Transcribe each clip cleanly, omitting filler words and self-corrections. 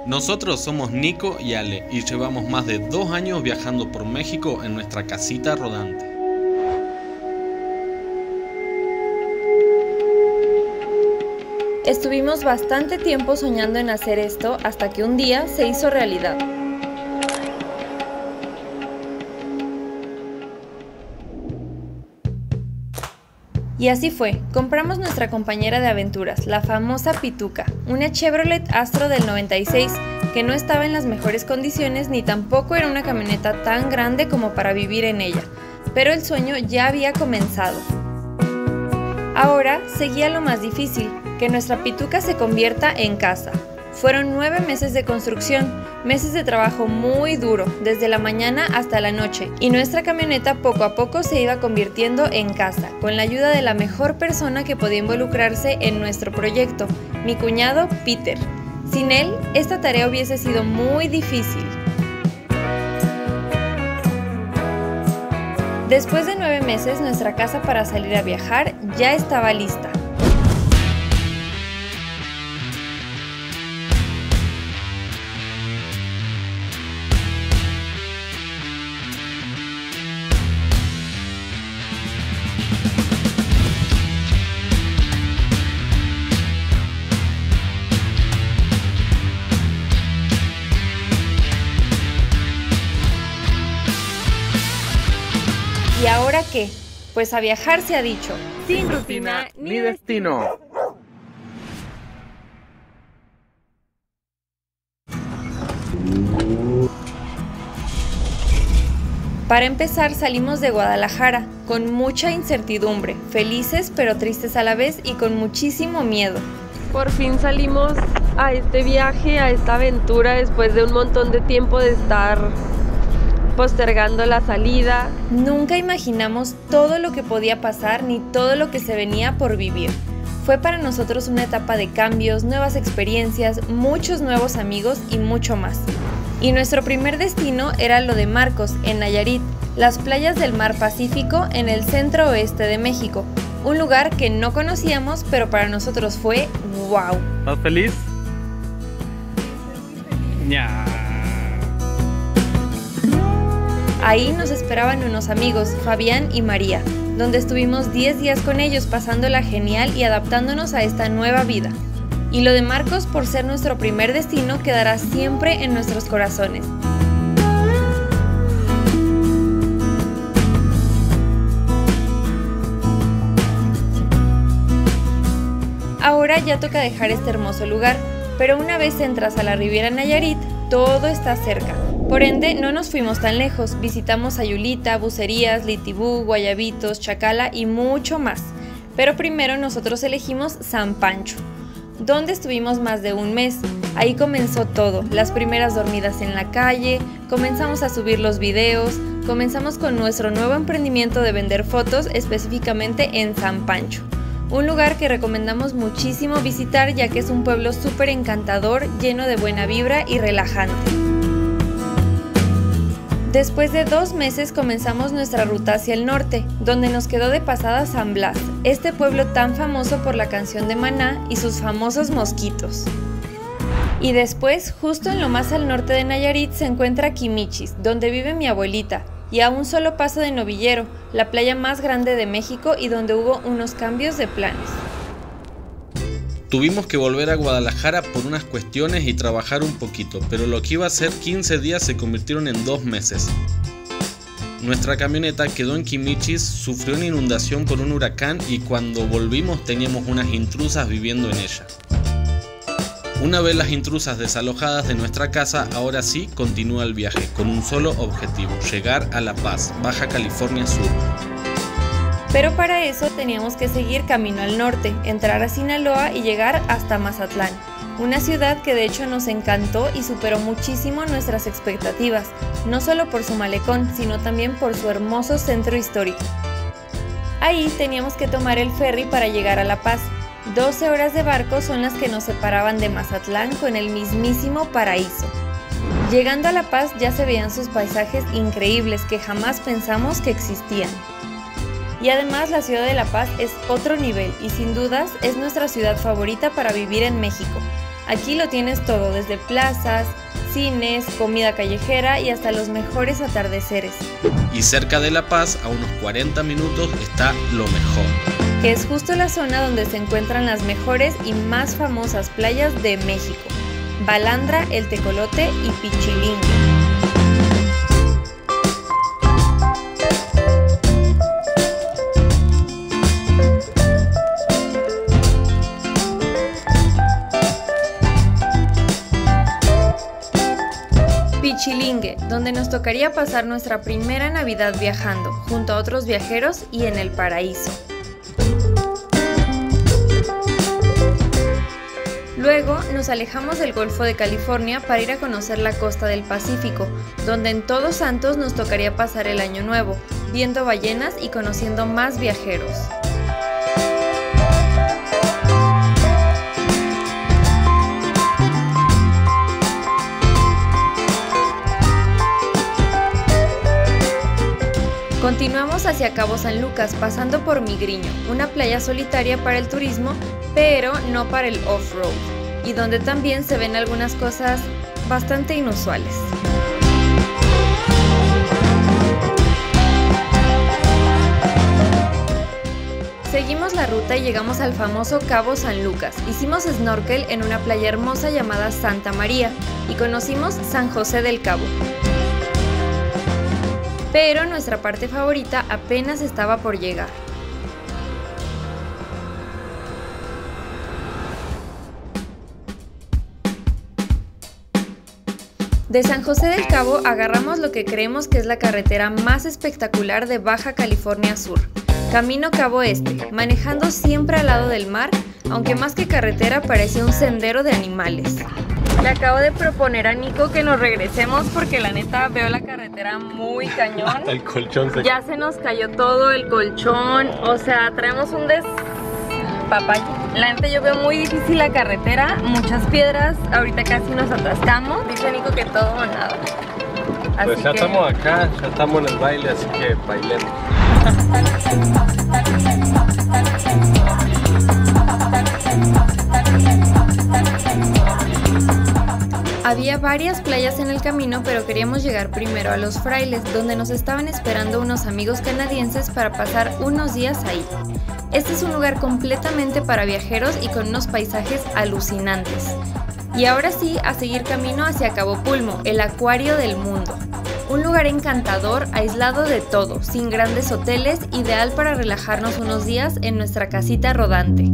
Nosotros somos Nico y Ale y llevamos más de 2 años viajando por México en nuestra casita rodante. Estuvimos bastante tiempo soñando en hacer esto hasta que un día se hizo realidad. Y así fue, compramos nuestra compañera de aventuras, la famosa Pituca, una Chevrolet Astro del 96, que no estaba en las mejores condiciones ni tampoco era una camioneta tan grande como para vivir en ella, pero el sueño ya había comenzado. Ahora seguía lo más difícil, que nuestra Pituca se convierta en casa. Fueron 9 meses de construcción, meses de trabajo muy duro, desde la mañana hasta la noche, y nuestra camioneta poco a poco se iba convirtiendo en casa, con la ayuda de la mejor persona que podía involucrarse en nuestro proyecto, mi cuñado Peter. Sin él, esta tarea hubiese sido muy difícil. Después de 9 meses, nuestra casa para salir a viajar ya estaba lista. ¿Y ahora qué? Pues a viajar se ha dicho. Sin rutina ni destino. Para empezar, salimos de Guadalajara, con mucha incertidumbre, felices pero tristes a la vez y con muchísimo miedo. Por fin salimos a este viaje, a esta aventura, después de un montón de tiempo de estar postergando la salida. Nunca imaginamos todo lo que podía pasar ni todo lo que se venía por vivir. Fue para nosotros una etapa de cambios, nuevas experiencias, muchos nuevos amigos y mucho más. Y nuestro primer destino era lo de Marcos, en Nayarit, las playas del Mar Pacífico en el centro oeste de México. Un lugar que no conocíamos, pero para nosotros fue wow. ¿Estás feliz? Ya. Ahí nos esperaban unos amigos, Fabián y María, donde estuvimos 10 días con ellos pasándola genial y adaptándonos a esta nueva vida. Y lo de Marcos, por ser nuestro primer destino, quedará siempre en nuestros corazones. Ahora ya toca dejar este hermoso lugar, pero una vez entras a la Riviera Nayarit, todo está cerca. Por ende, no nos fuimos tan lejos, visitamos Sayulita, Bucerías, Litibú, Guayabitos, Chacala y mucho más. Pero primero nosotros elegimos San Pancho, donde estuvimos más de un mes. Ahí comenzó todo, las primeras dormidas en la calle, comenzamos a subir los videos, comenzamos con nuestro nuevo emprendimiento de vender fotos específicamente en San Pancho. Un lugar que recomendamos muchísimo visitar ya que es un pueblo súper encantador, lleno de buena vibra y relajante. Después de 2 meses comenzamos nuestra ruta hacia el norte, donde nos quedó de pasada San Blas, este pueblo tan famoso por la canción de Maná y sus famosos mosquitos. Y después, justo en lo más al norte de Nayarit, se encuentra Quimichis, donde vive mi abuelita, y a un solo paso de Novillero, la playa más grande de México y donde hubo unos cambios de planes. Tuvimos que volver a Guadalajara por unas cuestiones y trabajar un poquito, pero lo que iba a ser 15 días se convirtieron en 2 meses. Nuestra camioneta quedó en Quimichis, sufrió una inundación por un huracán y cuando volvimos teníamos unas intrusas viviendo en ella. Una vez las intrusas desalojadas de nuestra casa, ahora sí continúa el viaje, con un solo objetivo, llegar a La Paz, Baja California Sur. Pero para eso teníamos que seguir camino al norte, entrar a Sinaloa y llegar hasta Mazatlán, una ciudad que de hecho nos encantó y superó muchísimo nuestras expectativas, no solo por su malecón, sino también por su hermoso centro histórico. Ahí teníamos que tomar el ferry para llegar a La Paz. 12 horas de barco son las que nos separaban de Mazatlán con el mismísimo paraíso. Llegando a La Paz ya se veían sus paisajes increíbles que jamás pensamos que existían. Y además la ciudad de La Paz es otro nivel y sin dudas es nuestra ciudad favorita para vivir en México. Aquí lo tienes todo, desde plazas, cines, comida callejera y hasta los mejores atardeceres. Y cerca de La Paz, a unos 40 minutos, está lo mejor, que es justo la zona donde se encuentran las mejores y más famosas playas de México: Balandra, El Tecolote y Pichilingue. Pichilingue, donde nos tocaría pasar nuestra primera Navidad viajando, junto a otros viajeros y en el paraíso. Luego nos alejamos del Golfo de California para ir a conocer la costa del Pacífico, donde en Todos Santos nos tocaría pasar el Año Nuevo, viendo ballenas y conociendo más viajeros. Continuamos hacia Cabo San Lucas, pasando por Migriño, una playa solitaria para el turismo, pero no para el off-road, y donde también se ven algunas cosas bastante inusuales. Seguimos la ruta y llegamos al famoso Cabo San Lucas. Hicimos snorkel en una playa hermosa llamada Santa María y conocimos San José del Cabo. Pero nuestra parte favorita apenas estaba por llegar. De San José del Cabo agarramos lo que creemos que es la carretera más espectacular de Baja California Sur, Camino Cabo Este, manejando siempre al lado del mar, aunque más que carretera parecía un sendero de animales. Le acabo de proponer a Nico que nos regresemos porque la neta veo la carretera muy cañón. el colchón ya se nos cayó todo el colchón, o sea, traemos un despapalle. La neta yo veo muy difícil la carretera, muchas piedras, ahorita casi nos atascamos. Dice Nico que todo o nada. Pues ya estamos acá, ya estamos en el baile, así que bailemos. Había varias playas en el camino, pero queríamos llegar primero a Los Frailes, donde nos estaban esperando unos amigos canadienses para pasar unos días ahí. Este es un lugar completamente para viajeros y con unos paisajes alucinantes. Y ahora sí, a seguir camino hacia Cabo Pulmo, el acuario del mundo. Un lugar encantador, aislado de todo, sin grandes hoteles, ideal para relajarnos unos días en nuestra casita rodante.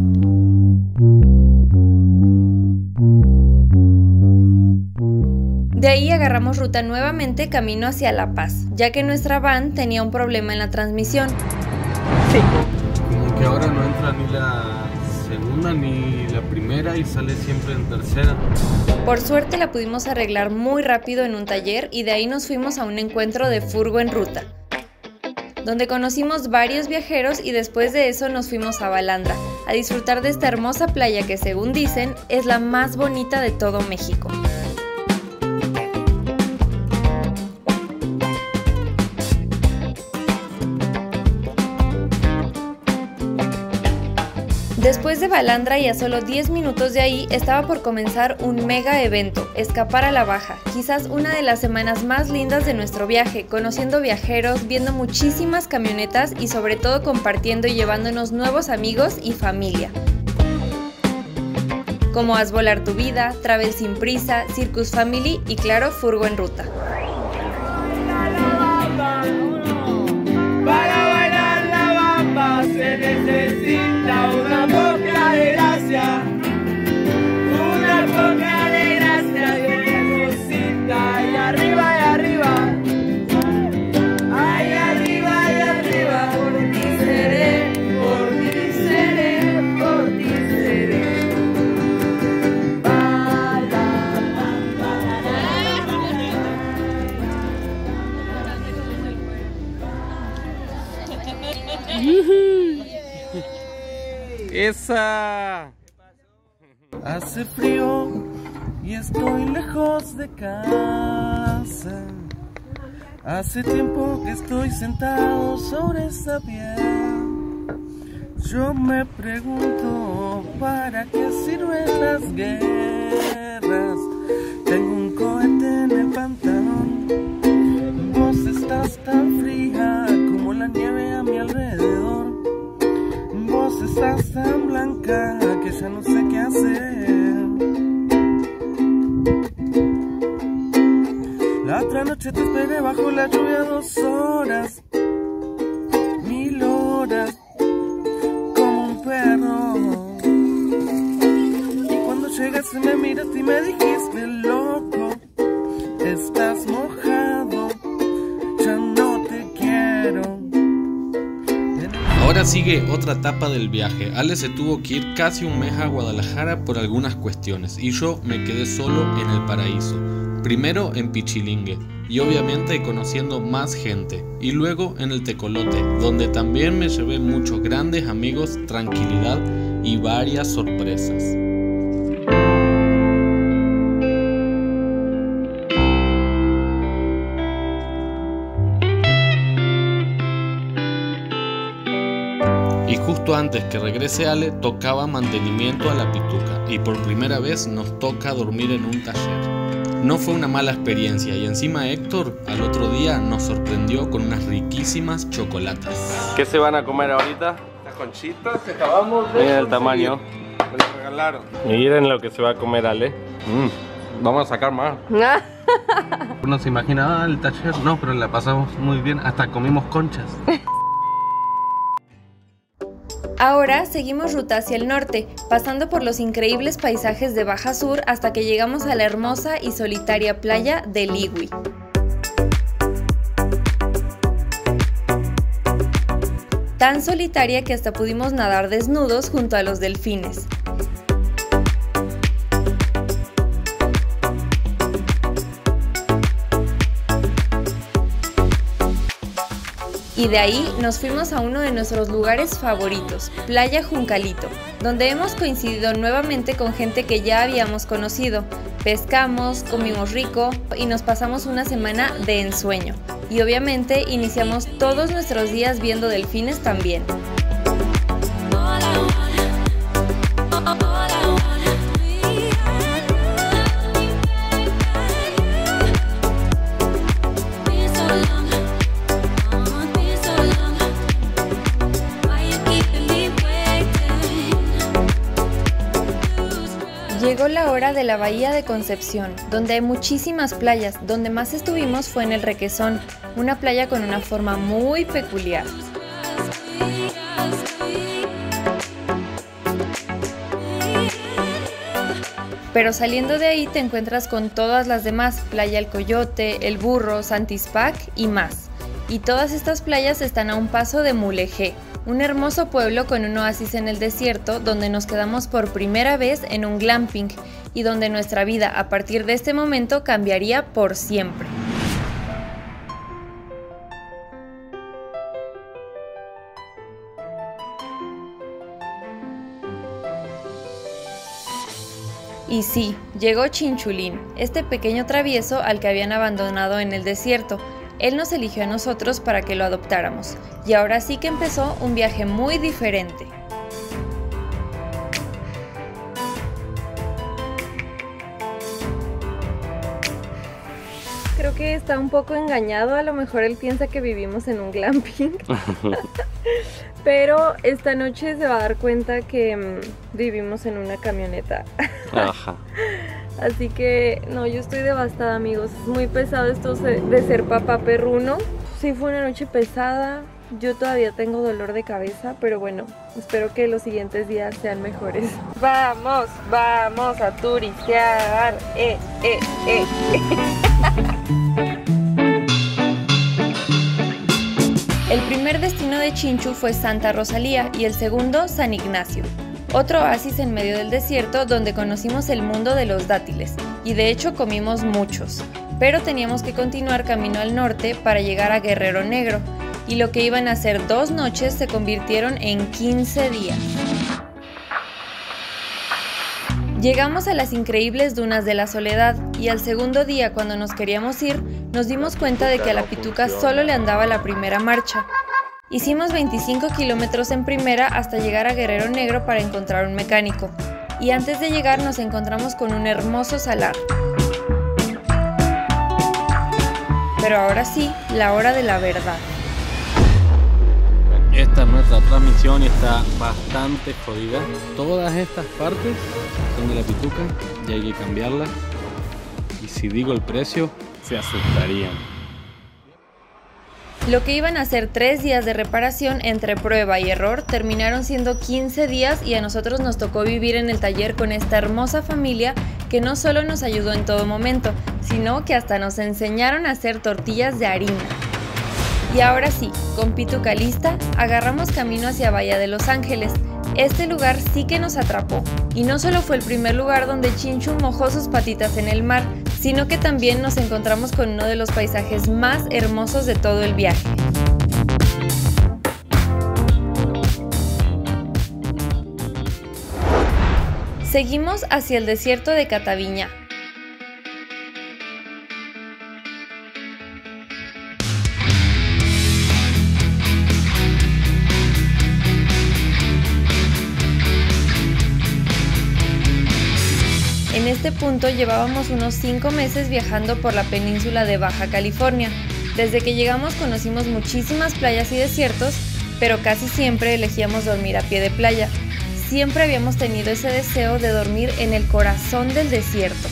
De ahí agarramos ruta nuevamente camino hacia La Paz, ya que nuestra van tenía un problema en la transmisión. Sí. Como que ahora no entra ni la segunda ni la primera y sale siempre en tercera. Por suerte la pudimos arreglar muy rápido en un taller y de ahí nos fuimos a un encuentro de furgo en ruta, donde conocimos varios viajeros y después de eso nos fuimos a Balandra, a disfrutar de esta hermosa playa que según dicen es la más bonita de todo México. Después de Balandra y a solo 10 minutos de ahí estaba por comenzar un mega evento, Escapar a la Baja, quizás una de las semanas más lindas de nuestro viaje, conociendo viajeros, viendo muchísimas camionetas y sobre todo compartiendo y llevándonos nuevos amigos y familia. Como Haz Volar Tu Vida, Travel Sin Prisa, Circus Family y claro, Furgo en Ruta. Para bailar la bamba se necesita una poca de gracia, una poca de gracia de cosita y arriba, ay arriba, por ti seré, por ti seré, por ti seré. ¡Esa! Hace frío y estoy lejos de casa. Hace tiempo que estoy sentado sobre esa piel. Yo me pregunto, ¿para qué sirven las guerras? noche te esperé bajo la lluvia 2 horas, 1000 horas, como un perro. Y cuando llegaste me miraste y me dijiste, loco, estás mojado, ya no te quiero. Ahora sigue otra etapa del viaje. Ale se tuvo que ir casi un mes a Guadalajara por algunas cuestiones y yo me quedé solo en el paraíso. Primero en Pichilingue y obviamente conociendo más gente, y luego en el Tecolote, donde también me llevé muchos grandes amigos, tranquilidad y varias sorpresas. Y justo antes que regrese Ale, tocaba mantenimiento a la Pituca y por primera vez nos toca dormir en un taller. No fue una mala experiencia y encima Héctor al otro día nos sorprendió con unas riquísimas chocolatas. ¿Qué se van a comer ahorita? Las conchitas que acabamos de Miren el tamaño. Me las regalaron. Miren lo que se va a comer Ale. Vamos a sacar más. Uno se imagina, el taller. No, pero la pasamos muy bien. Hasta comimos conchas. Ahora seguimos ruta hacia el norte, pasando por los increíbles paisajes de Baja Sur hasta que llegamos a la hermosa y solitaria playa de Ligüi. Tan solitaria que hasta pudimos nadar desnudos junto a los delfines. Y de ahí nos fuimos a uno de nuestros lugares favoritos, Playa Juncalito, donde hemos coincidido nuevamente con gente que ya habíamos conocido. Pescamos, comimos rico y nos pasamos una semana de ensueño. Y obviamente iniciamos todos nuestros días viendo delfines también. Llegó la hora de la Bahía de Concepción, donde hay muchísimas playas. Donde más estuvimos fue en el Requesón, una playa con una forma muy peculiar. Pero saliendo de ahí te encuentras con todas las demás, Playa El Coyote, El Burro, Santispac y más. Y todas estas playas están a un paso de Mulegé, un hermoso pueblo con un oasis en el desierto donde nos quedamos por primera vez en un glamping y donde nuestra vida a partir de este momento cambiaría por siempre. Y sí, llegó Chinchulín, este pequeño travieso al que habían abandonado en el desierto. Él nos eligió a nosotros para que lo adoptáramos, y ahora sí que empezó un viaje muy diferente. Creo que está un poco engañado, a lo mejor él piensa que vivimos en un glamping. Pero esta noche se va a dar cuenta que vivimos en una camioneta. Ajá. Así que no, yo estoy devastada, amigos. Es muy pesado esto de ser papá perruno. Sí, fue una noche pesada. Yo todavía tengo dolor de cabeza, pero bueno, espero que los siguientes días sean mejores. Vamos, vamos a turistear. El primer destino de Chinchu fue Santa Rosalía y el segundo San Ignacio, otro oasis en medio del desierto donde conocimos el mundo de los dátiles y de hecho comimos muchos, pero teníamos que continuar camino al norte para llegar a Guerrero Negro y lo que iban a ser 2 noches se convirtieron en 15 días. Llegamos a las increíbles dunas de la Soledad y al segundo día, cuando nos queríamos ir, nos dimos cuenta de que a la Pituca solo le andaba la primera marcha. Hicimos 25 kilómetros en primera hasta llegar a Guerrero Negro para encontrar un mecánico. Y antes de llegar nos encontramos con un hermoso salar. Pero ahora sí, la hora de la verdad. Esta es nuestra transmisión y está bastante jodida. Todas estas partes son de la Pituca y hay que cambiarlas. Y si digo el precio, Se asustarían. Lo que iban a ser 3 días de reparación entre prueba y error terminaron siendo 15 días y a nosotros nos tocó vivir en el taller con esta hermosa familia que no solo nos ayudó en todo momento, sino que hasta nos enseñaron a hacer tortillas de harina. Y ahora sí, con Pituca lista, agarramos camino hacia Bahía de Los Ángeles. Este lugar sí que nos atrapó, y no solo fue el primer lugar donde Chinchu mojó sus patitas en el mar, sino que también nos encontramos con uno de los paisajes más hermosos de todo el viaje. Seguimos hacia el desierto de Cataviñá. En este punto llevábamos unos 5 meses viajando por la península de Baja California. Desde que llegamos conocimos muchísimas playas y desiertos, pero casi siempre elegíamos dormir a pie de playa. Siempre habíamos tenido ese deseo de dormir en el corazón del desierto.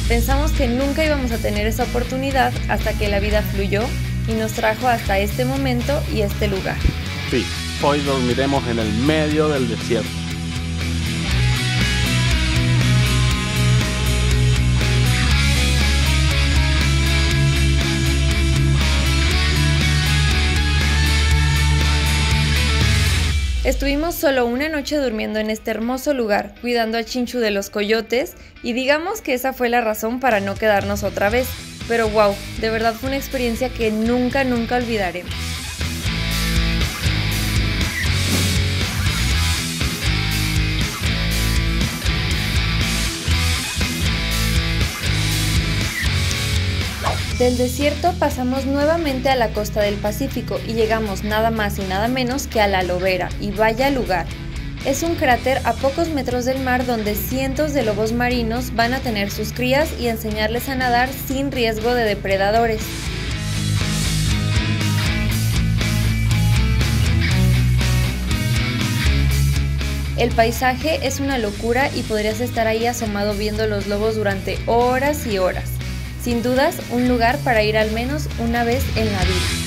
Pensamos que nunca íbamos a tener esa oportunidad hasta que la vida fluyó y nos trajo hasta este momento y este lugar. Sí, hoy dormiremos en el medio del desierto. Estuvimos solo una noche durmiendo en este hermoso lugar, cuidando a Chinchu de los coyotes, y digamos que esa fue la razón para no quedarnos otra vez. Pero wow, de verdad fue una experiencia que nunca olvidaremos. Del desierto pasamos nuevamente a la costa del Pacífico y llegamos nada más y nada menos que a La Lobera, y vaya lugar. Es un cráter a pocos metros del mar donde cientos de lobos marinos van a tener sus crías y enseñarles a nadar sin riesgo de depredadores. El paisaje es una locura y podrías estar ahí asomado viendo los lobos durante horas y horas. Sin dudas, un lugar para ir al menos una vez en la vida.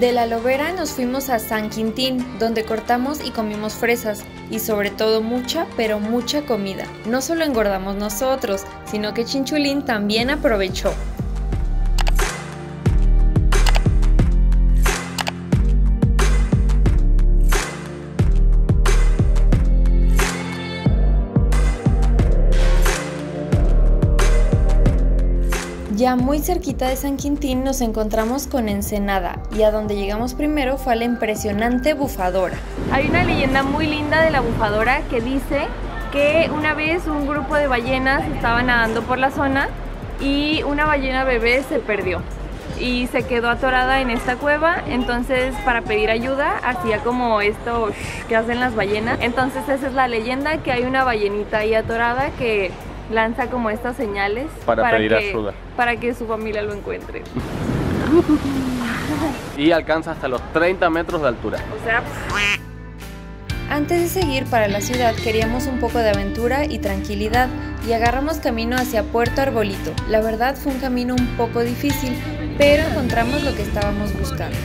De La Lobera nos fuimos a San Quintín, donde cortamos y comimos fresas, y sobre todo mucha, pero mucha comida. No solo engordamos nosotros, sino que Chinchulín también aprovechó. Ya muy cerquita de San Quintín nos encontramos con Ensenada, y a donde llegamos primero fue a la impresionante bufadora. Hay una leyenda muy linda de la bufadora que dice que una vez un grupo de ballenas estaba nadando por la zona y una ballena bebé se perdió y se quedó atorada en esta cueva. Entonces, para pedir ayuda hacía como esto que hacen las ballenas. Entonces esa es la leyenda, que hay una ballenita ahí atorada que lanza como estas señales para pedir ayuda, para que su familia lo encuentre. Y alcanza hasta los 30 metros de altura. O sea, antes de seguir para la ciudad queríamos un poco de aventura y tranquilidad, y agarramos camino hacia Puerto Arbolito. La verdad fue un camino un poco difícil, pero encontramos lo que estábamos buscando.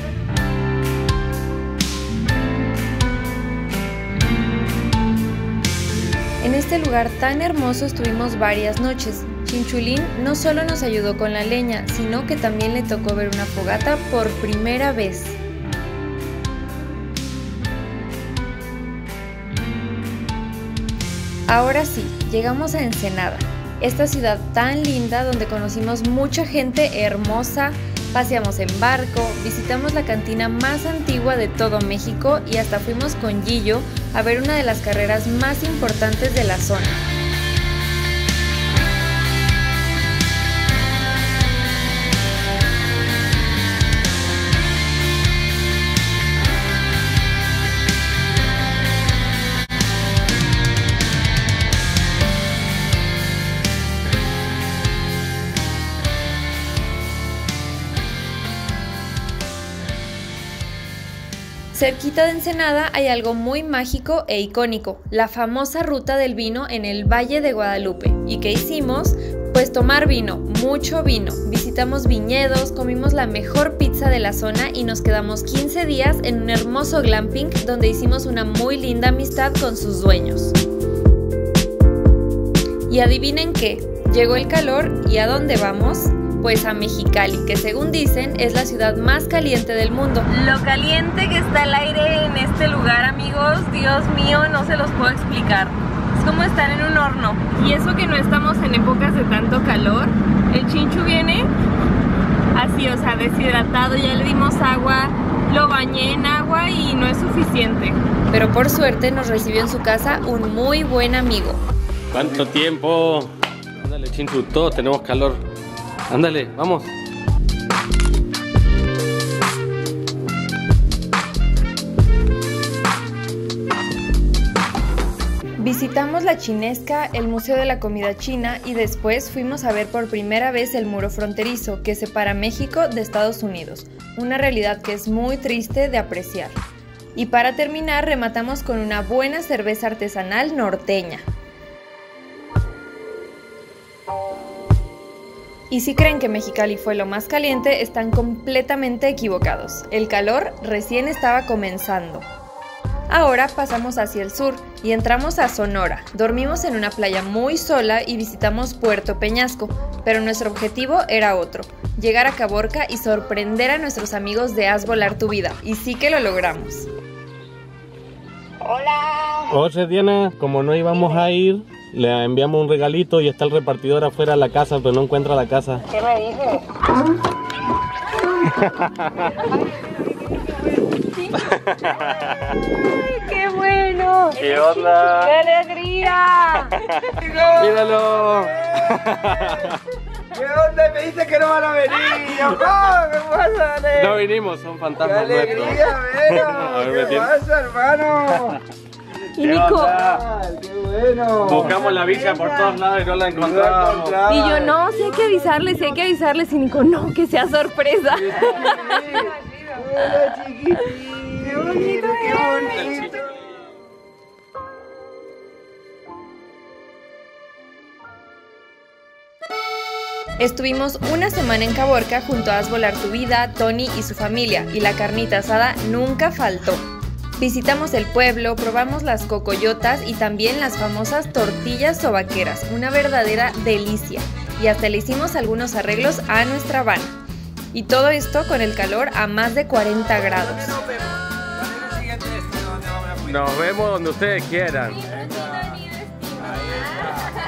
En este lugar tan hermoso estuvimos varias noches. Chinchulín no solo nos ayudó con la leña, sino que también le tocó ver una fogata por primera vez. Ahora sí, llegamos a Ensenada, esta ciudad tan linda donde conocimos mucha gente hermosa, Paseamos en barco, visitamos la cantina más antigua de todo México y hasta fuimos con Gillo a ver una de las carreras más importantes de la zona. Cerquita de Ensenada hay algo muy mágico e icónico, la famosa ruta del vino en el Valle de Guadalupe. ¿Y qué hicimos? Pues tomar vino, mucho vino. Visitamos viñedos, comimos la mejor pizza de la zona y nos quedamos 15 días en un hermoso glamping donde hicimos una muy linda amistad con sus dueños. Y adivinen qué, llegó el calor y ¿a dónde vamos? Pues a Mexicali, que según dicen es la ciudad más caliente del mundo. Lo caliente que está el aire en este lugar, amigos, Dios mío, no se los puedo explicar. Es como estar en un horno. Y eso que no estamos en épocas de tanto calor. El Chinchu viene así, o sea, deshidratado, ya le dimos agua, lo bañé en agua y no es suficiente. Pero por suerte nos recibió en su casa un muy buen amigo. ¿Cuánto tiempo? Ándale, Chinchu, todos tenemos calor. Ándale, vamos. Visitamos la Chinesca, el Museo de la Comida China y después fuimos a ver por primera vez el muro fronterizo que separa México de Estados Unidos, una realidad que es muy triste de apreciar. Y para terminar rematamos con una buena cerveza artesanal norteña. Y si creen que Mexicali fue lo más caliente, están completamente equivocados. El calor recién estaba comenzando. Ahora pasamos hacia el sur y entramos a Sonora. Dormimos en una playa muy sola y visitamos Puerto Peñasco, pero nuestro objetivo era otro, llegar a Caborca y sorprender a nuestros amigos de Haz Volar Tu Vida. Y sí que lo logramos. Hola. Oye, Diana, como no íbamos a ir, le enviamos un regalito y está el repartidor afuera de la casa, pero no encuentra la casa. ¿Qué me dices? ¡Ay, qué bueno! ¿Qué onda? ¡Qué alegría! ¡Míralo! ¿Qué onda? Me dice que no van a venir. ¿Qué pasa, Ale? No vinimos, son fantasmas ¡Qué nuestros. alegría, Vero! ¿Qué pasa, hermano? Y Nico, ¡Qué bueno! Buscamos la villa por todos lados y no la encontramos. y yo no, sí hay que avisarles, y Nico, no, que sea sorpresa. Hola, chiquitín. ¡Qué bonito, qué bonito! Estuvimos una semana en Caborca junto a Haz Volar Tu Vida, Tony y su familia, y la carnita asada nunca faltó. Visitamos el pueblo, probamos las cocoyotas y también las famosas tortillas sobaqueras, una verdadera delicia. Y hasta le hicimos algunos arreglos a nuestra van. Y todo esto con el calor a más de 40 grados. Nos vemos donde ustedes quieran.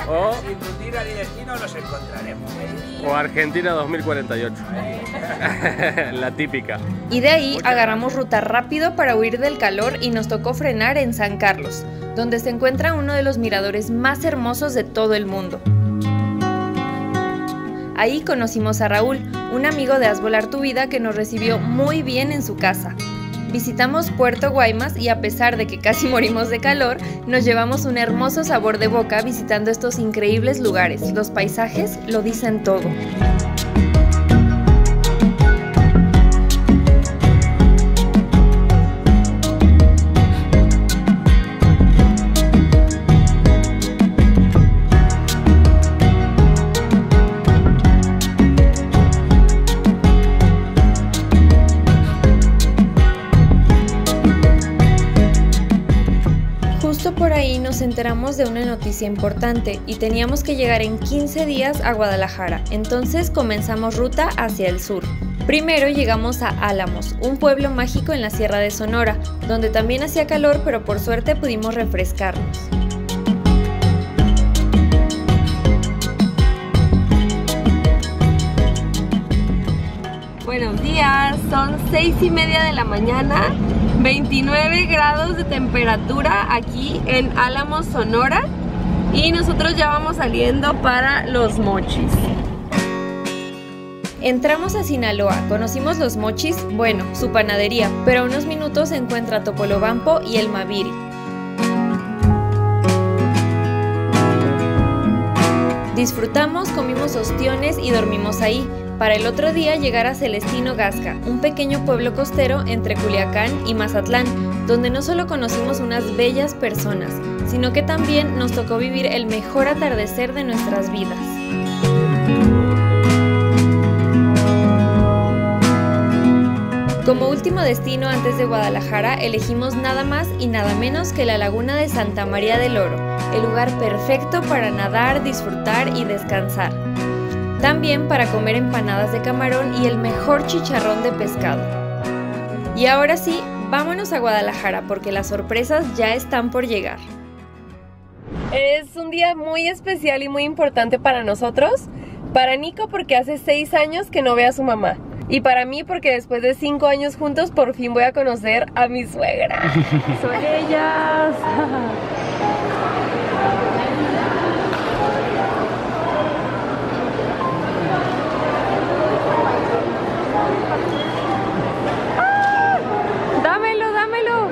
O, Sin destino ni destino nos encontraremos. o Argentina 2048. La típica. Y de ahí agarramos ruta rápido para huir del calor y nos tocó frenar en San Carlos, donde se encuentra uno de los miradores más hermosos de todo el mundo. Ahí conocimos a Raúl, un amigo de Haz Volar Tu Vida que nos recibió muy bien en su casa. Visitamos Puerto Guaymas y a pesar de que casi morimos de calor, nos llevamos un hermoso sabor de boca visitando estos increíbles lugares. Los paisajes lo dicen todo. Por ahí nos enteramos de una noticia importante y teníamos que llegar en 15 días a Guadalajara, entonces comenzamos ruta hacia el sur. Primero llegamos a Álamos, un pueblo mágico en la Sierra de Sonora, donde también hacía calor, pero por suerte pudimos refrescarnos. buenos días. Son 6:30 de la mañana, 29 grados de temperatura aquí en Álamos, Sonora. Y nosotros ya vamos saliendo para Los Mochis. Entramos a Sinaloa, conocimos Los Mochis, bueno, su panadería, pero a unos minutos se encuentra Topolobampo y el Maviri. Disfrutamos, comimos ostiones y dormimos ahí, para el otro día llegar a Celestino Gasca, un pequeño pueblo costero entre Culiacán y Mazatlán, donde no solo conocimos unas bellas personas, sino que también nos tocó vivir el mejor atardecer de nuestras vidas. Como último destino antes de Guadalajara, elegimos nada más y nada menos que la laguna de Santa María del Oro, el lugar perfecto para nadar, disfrutar y descansar. También para comer empanadas de camarón y el mejor chicharrón de pescado. Y ahora sí, vámonos a Guadalajara porque las sorpresas ya están por llegar. Es un día muy especial y muy importante para nosotros. Para Nico porque hace 6 años que no ve a su mamá. Y para mí porque después de 5 años juntos por fin voy a conocer a mi suegra. Son ellas. ¡Ah! ¡Dámelo, dámelo!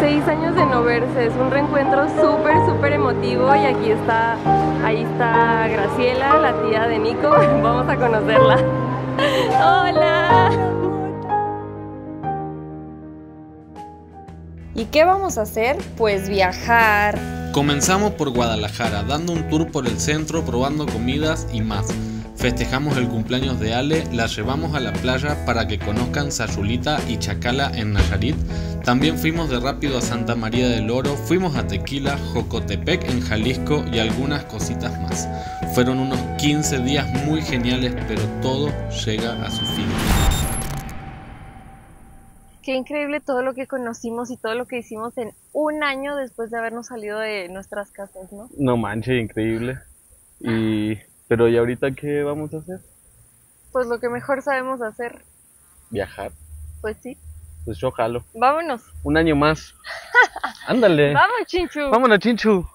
6 años de no verse, es un reencuentro súper emotivo y aquí está, ahí está Graciela, la tía de Nico, vamos a conocerla. ¡Hola! ¿Y qué vamos a hacer? Pues viajar. Comenzamos por Guadalajara, dando un tour por el centro, probando comidas y más. Festejamos el cumpleaños de Ale, la llevamos a la playa para que conozcan Sayulita y Chacala en Nayarit. También fuimos de rápido a Santa María del Oro, fuimos a Tequila, Jocotepec en Jalisco y algunas cositas más. Fueron unos 15 días muy geniales, pero todo llega a su fin. Qué increíble todo lo que conocimos y todo lo que hicimos en un año después de habernos salido de nuestras casas, ¿no? No manches, increíble. Pero ¿y ahorita qué vamos a hacer? Pues lo que mejor sabemos hacer, Viajar. pues sí. Pues yo jalo. Vámonos. Un año más. Ándale. Vamos, Chinchu. Vámonos, Chinchu.